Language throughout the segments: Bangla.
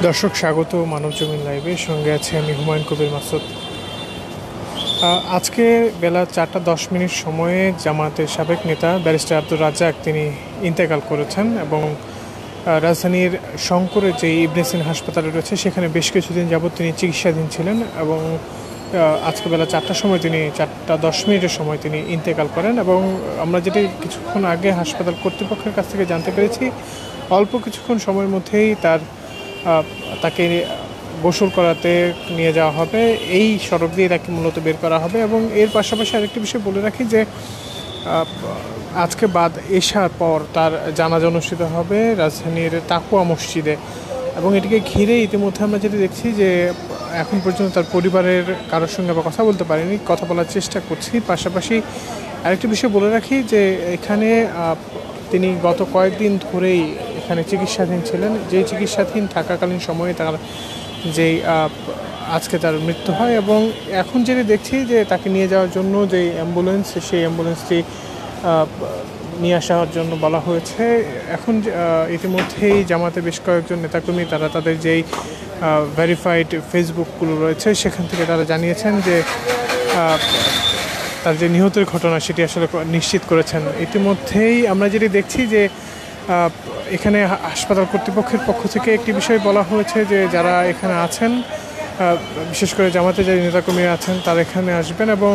দর্শক স্বাগত মানব জমিন লাইভে। সঙ্গে আছে আমি হুমায়ুন কবির মাসুদ। আজকে বেলা 4:10 সময়ে জামায়াতের সাবেক নেতা ব্যারিস্টার আব্দুর রাজ্জাক তিনি ইন্তেকাল করেছেন এবং রাজধানীর শঙ্করে যে ইবনে সিনা হাসপাতালে রয়েছে সেখানে বেশ কিছুদিন যাবৎ তিনি চিকিৎসাধীন ছিলেন এবং আজকে বেলা 4টার সময় তিনি 4:10 সময় তিনি ইন্তেকাল করেন। এবং আমরা যেটি কিছুক্ষণ আগে হাসপাতাল কর্তৃপক্ষের কাছ থেকে জানতে পেরেছি, অল্প কিছুক্ষণ সময়ের মধ্যেই তাকে গোসল করাতে নিয়ে যাওয়া হবে। এই সড়ক দিয়ে তাকে মূলত বের করা হবে। এবং এর পাশাপাশি আরেকটি বিষয় বলে রাখি যে আজকে বাদ এশার পর তার জানাজা অনুষ্ঠিত হবে রাজধানীর তাকুয়া মসজিদে। এবং এটিকে ঘিরে ইতিমধ্যে আমরা যেটি দেখছি যে এখন পর্যন্ত তার পরিবারের কারোর সঙ্গে আমরা কথা বলতে পারিনি, কথা বলার চেষ্টা করছি। পাশাপাশি আরেকটি বিষয় বলে রাখি যে এখানে তিনি গত কয়েকদিন ধরেই এখানে চিকিৎসাধীন ছিলেন। যেই চিকিৎসাধীন থাকাকালীন সময়ে তার যেই আজকে তার মৃত্যু হয়। এবং এখন যেটি দেখছি যে তাকে নিয়ে যাওয়ার জন্য যে অ্যাম্বুলেন্স, সেই অ্যাম্বুলেন্সটি নিয়ে আসার জন্য বলা হয়েছে। এখন ইতিমধ্যেই জামাতে বেশ কয়েকজন নেতাকর্মী তারা তাদের যেই ভেরিফাইড ফেসবুকগুলো রয়েছে সেখান থেকে তারা জানিয়েছেন যে তার যে নিহতের ঘটনা সেটি আসলে নিশ্চিত করেছেন। ইতিমধ্যেই আমরা যেটি দেখছি যে এখানে হাসপাতাল কর্তৃপক্ষের পক্ষ থেকে একটি বিষয় বলা হয়েছে যে যারা এখানে আছেন, বিশেষ করে জামাতে যে নেতাকর্মীরা আছেন তারা এখানে আসবেন এবং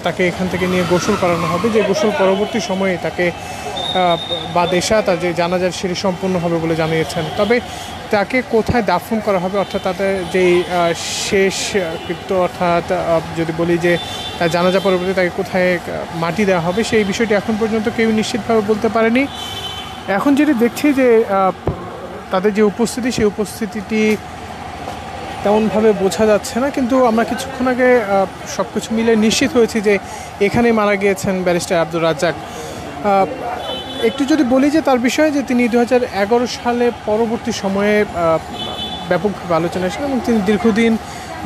তাকে এখান থেকে নিয়ে গোসল করানো হবে। যে গোসল পরবর্তী সময়ে তাকে বা দেশা তার যে জানাজার সেটি সম্পূর্ণ হবে বলে জানিয়েছেন। তবে তাকে কোথায় দাফন করা হবে, অর্থাৎ তাদের যেই শেষ কৃত্য, অর্থাৎ যদি বলি যে তার জানাজা পরবর্তী তাকে কোথায় মাটি দেওয়া হবে, সেই বিষয়টি এখন পর্যন্ত কেউ নিশ্চিতভাবে বলতে পারেনি। এখন যেটি দেখছি যে তাদের যে উপস্থিতি, সেই উপস্থিতিটি তেমনভাবে বোঝা যাচ্ছে না, কিন্তু আমরা কিছুক্ষণ আগে সব কিছু মিলে নিশ্চিত হয়েছি যে এখানেই মারা গিয়েছেন ব্যারিস্টার আব্দুর রাজ্জাক। একটু যদি বলি যে তার বিষয়ে যে তিনি 2011 সালে পরবর্তী সময়ে ব্যাপকভাবে আলোচনা এসেছেন এবং তিনি দীর্ঘদিন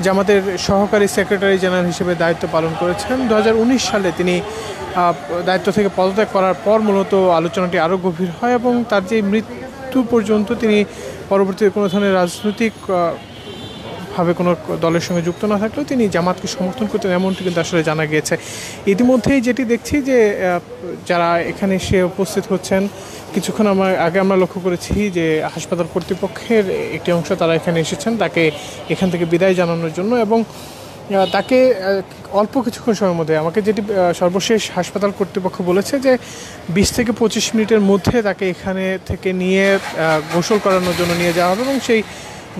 জামাতের সহকারী সেক্রেটারি জেনারেল হিসেবে দায়িত্ব পালন করেছেন। 2019 সালে তিনি দায়িত্ব থেকে পদত্যাগ করার পর মূলত আলোচনাটি আরও গভীর হয় এবং তার যে মৃত্যু পর্যন্ত তিনি পরবর্তীতে কোনো ধরনের রাজনৈতিক ভাবে কোনো দলের সঙ্গে যুক্ত না থাকলেও তিনি জামাতকে সমর্থন করতেন, এমনটি কিন্তু আসলে জানা গিয়েছে। ইতিমধ্যেই যেটি দেখছি যে যারা এখানে এসে উপস্থিত হচ্ছেন, কিছুক্ষণ আগে আমরা লক্ষ্য করেছি যে হাসপাতাল কর্তৃপক্ষের একটি অংশ তারা এখানে এসেছেন তাকে এখান থেকে বিদায় জানানোর জন্য। এবং তাকে অল্প কিছুক্ষণ সময়ের মধ্যে, আমাকে যেটি সর্বশেষ হাসপাতাল কর্তৃপক্ষ বলেছে যে 20 থেকে 25 মিনিটের মধ্যে তাকে এখানে থেকে নিয়ে গোসল করানোর জন্য নিয়ে যাওয়া হবে এবং সেই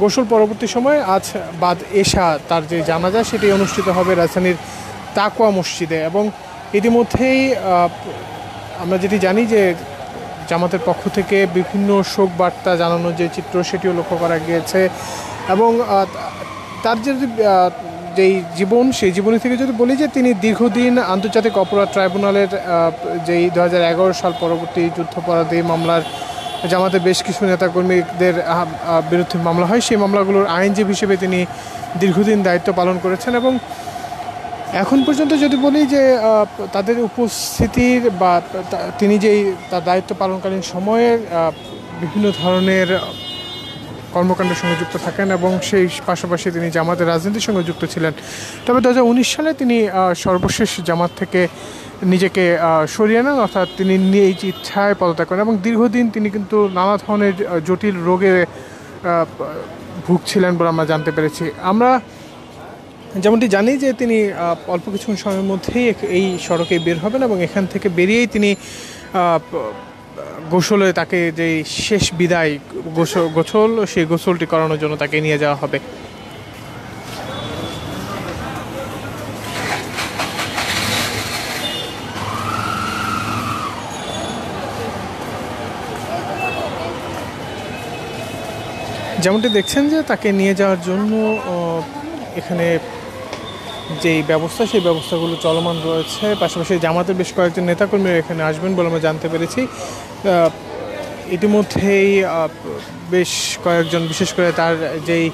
গোসল পরবর্তী সময় আজ বাদ এশা তার যে জানাজা সেটি অনুষ্ঠিত হবে রাজধানীর তাকুয়া মসজিদে। এবং ইতিমধ্যেই আমরা যেটি জানি যে জামাতের পক্ষ থেকে বিভিন্ন শোক বার্তা জানানোর যে চিত্র সেটিও লক্ষ্য করা গিয়েছে। এবং তার যেই জীবন, সেই জীবনী থেকে যদি বলি যে তিনি দীর্ঘদিন আন্তর্জাতিক অপরাধ ট্রাইব্যুনালের যেই 2011 সাল পরবর্তী যুদ্ধাপরাধী মামলার জামাতের বেশ কিছু নেতাকর্মীদের বিরুদ্ধে মামলা হয়, সেই মামলাগুলোর আইনজীবী হিসেবে তিনি দীর্ঘদিন দায়িত্ব পালন করেছেন। এবং এখন পর্যন্ত যদি বলি যে তাদের উপস্থিতির বা তিনি যেই তার দায়িত্ব পালনকালীন সময়ে বিভিন্ন ধরনের কর্মকাণ্ডের সঙ্গে যুক্ত থাকেন এবং সেই পাশাপাশি তিনি জামাতের রাজনীতির সঙ্গে যুক্ত ছিলেন। তবে 2019 সালে তিনি সর্বশেষ জামাত থেকে নিজেকে সরিয়ে নেন, অর্থাৎ তিনি নিজ ইচ্ছায় পদত্যাগ করেন। এবং দীর্ঘদিন তিনি কিন্তু নানা ধরনের জটিল রোগে ভুগছিলেন বলে আমরা জানতে পেরেছি। আমরা যেমনটি জানি যে তিনি অল্প কিছুক্ষণ সময়ের মধ্যেই এই সড়কে বের হবেন এবং এখান থেকে বেরিয়েই তিনি গোসলে তাকে যে শেষ বিদায় গোসল সেই গোসলটি করানোর জন্য তাকে নিয়ে যাওয়া হবে। যেমনটি দেখছেন যে তাকে নিয়ে যাওয়ার জন্য এখানে যেই ব্যবস্থা, সেই ব্যবস্থাগুলো চলমান রয়েছে। পাশাপাশি জামাতের বেশ কয়েকজন নেতাকর্মীরা এখানে আসবেন বলে আমরা জানতে পেরেছি। ইতিমধ্যেই বেশ কয়েকজন, বিশেষ করে তার যেই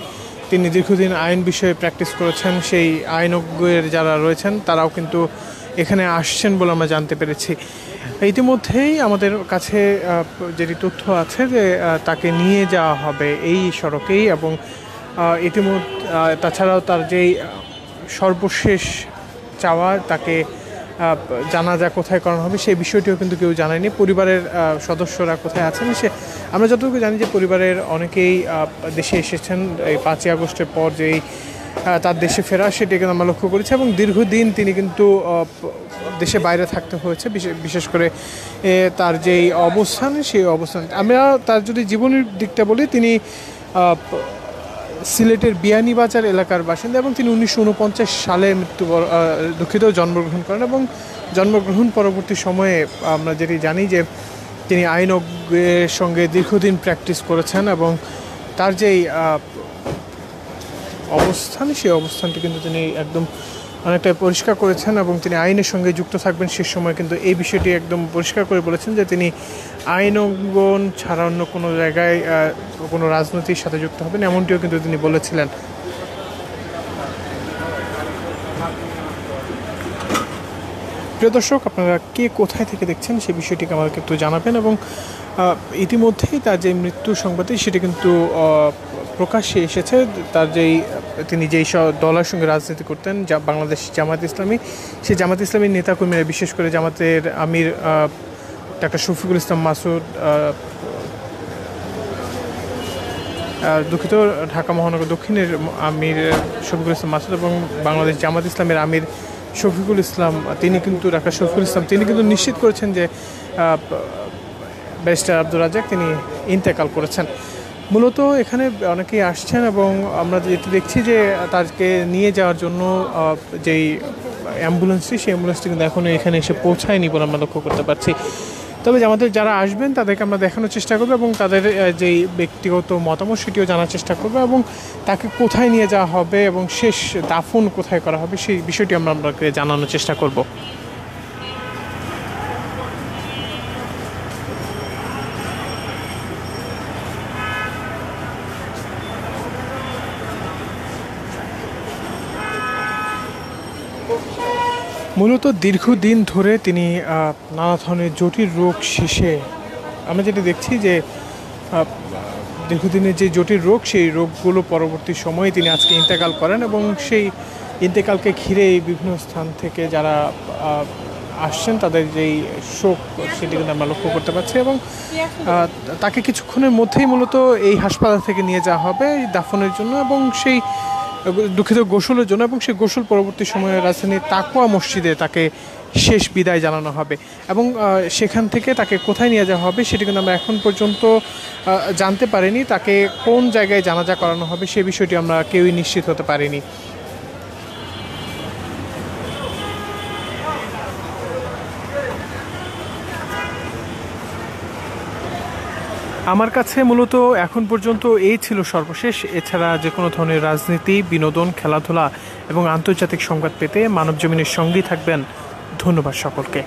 তিনি দীর্ঘদিন আইন বিষয়ে প্র্যাকটিস করেছেন সেই আইনজ্ঞের যারা রয়েছেন তারাও কিন্তু এখানে আসছেন বলে আমরা জানতে পেরেছি। ইতিমধ্যেই আমাদের কাছে যেটি তথ্য আছে যে তাকে নিয়ে যাওয়া হবে এই সড়কেই, এবং তাছাড়াও তার যেই সর্বশেষ চাওয়া, তাকে জানাজা কোথায় করানো হবে সেই বিষয়টিও কিন্তু কেউ জানায়নি। পরিবারের সদস্যরা কোথায় আছেন আমরা যতটুকু জানি যে পরিবারের অনেকেই দেশে এসেছেন এই 5ই আগস্টের পর, যেই তার দেশে ফেরা সেটি কিন্তু আমরা লক্ষ্য করেছি, এবং দীর্ঘদিন তিনি কিন্তু দেশে বাইরে থাকতে হয়েছে। বিশেষ করে তার যেই অবস্থান, সেই অবস্থান আমরা তার যদি জীবনের দিকটা বলি, তিনি সিলেটের বিয়ানীবাজার এলাকার বাসিন্দা, এবং তিনি 1949 সালে জন্মগ্রহণ করেন, এবং জন্মগ্রহণ পরবর্তী সময়ে আমরা যেটি জানি যে তিনি আইনের সঙ্গে দীর্ঘদিন প্র্যাকটিস করেছেন, এবং তার যেই অবস্থান, সেই অবস্থানটি কিন্তু তিনি একদম অনেকটাই পরিষ্কার করেছেন, এবং তিনি আইনের সঙ্গে যুক্ত থাকবেন সে সময় কিন্তু এই বিষয়টি একদম পরিষ্কার করে বলেছেন যে তিনি আইন অঙ্গন ছাড়া অন্য কোনো জায়গায় কোনো রাজনীতির সাথে যুক্ত হবেন, এমনটিও কিন্তু তিনি বলেছিলেন। প্রিয় দর্শক, আপনারা কে কোথায় থেকে দেখছেন সেই বিষয়টিকে আমাদেরকে একটু জানাবেন, এবং ইতিমধ্যেই তার যে মৃত্যু সংবাদটি সেটি কিন্তু প্রকাশ্যে এসেছে। তার তিনি যেই দলের সঙ্গে রাজনীতি করতেন, বাংলাদেশ জামাত ইসলামী, সেই জামাত ইসলামীর নেতাকর্মীরা, বিশেষ করে জামাতের আমির ডাক্তার শফিকুল ইসলাম মাসুদ, ঢাকা মহানগর দক্ষিণের আমির শফিকুল ইসলাম মাসুদ, এবং বাংলাদেশ জামাত ইসলামের আমির শফিকুল ইসলাম, ডাক্তার শফিকুল ইসলাম তিনি কিন্তু নিশ্চিত করেছেন যে ব্যারিস্টার আব্দুর রাজ্জাক তিনি ইন্তেকাল করেছেন। মূলত এখানে অনেকেই আসছেন, এবং আমরা যেটি দেখছি যে তাকে নিয়ে যাওয়ার জন্য যেই অ্যাম্বুলেন্সটি, সেই অ্যাম্বুলেন্সটি কিন্তু এখনও এখানে এসে পৌঁছায়নি বলে আমরা লক্ষ্য করতে পারছি। তবে আমাদের যারা আসবেন তাদেরকে আমরা দেখানোর চেষ্টা করবো, এবং তাদের যেই ব্যক্তিগত মতামত সেটিও জানার চেষ্টা করবো, এবং তাকে কোথায় নিয়ে যাওয়া হবে এবং শেষ দাফন কোথায় করা হবে সেই বিষয়টি আমরা আপনাকে জানানোর চেষ্টা করব। মূলত দীর্ঘদিন ধরে তিনি নানা ধরনের জটিল রোগ শেষে আমরা যেটা দেখছি যে দীর্ঘদিনের যে জটিল রোগ, সেই রোগগুলো পরবর্তী সময়ে তিনি আজকে ইন্তেকাল করেন, এবং সেই ইন্তেকালকে ঘিরে বিভিন্ন স্থান থেকে যারা আসছেন তাদের যেই শোক সেটি কিন্তু আমরা লক্ষ্য করতে পারছি, এবং তাকে কিছুক্ষণের মধ্যেই মূলত এই হাসপাতাল থেকে নিয়ে যাওয়া হবে দাফনের জন্য, এবং সেই গোসলের জন্য, এবং সেই গোসল পরবর্তী সময়ে রাজধানীর তাকওয়া মসজিদে তাকে শেষ বিদায় জানানো হবে, এবং সেখান থেকে তাকে কোথায় নিয়ে যাওয়া হবে সেটি কিন্তু আমরা এখন পর্যন্ত জানতে পারিনি। তাকে কোন জায়গায় জানাজা করানো হবে সে বিষয়টি আমরা কেউই নিশ্চিত হতে পারিনি। আমার কাছে মূলত এখন পর্যন্ত এই ছিল সর্বশেষ। এছাড়া যে কোনো ধরনের রাজনীতি, বিনোদন, খেলাধুলা এবং আন্তর্জাতিক সংবাদ পেতে মানবজমিনের সঙ্গেই থাকবেন। ধন্যবাদ সকলকে।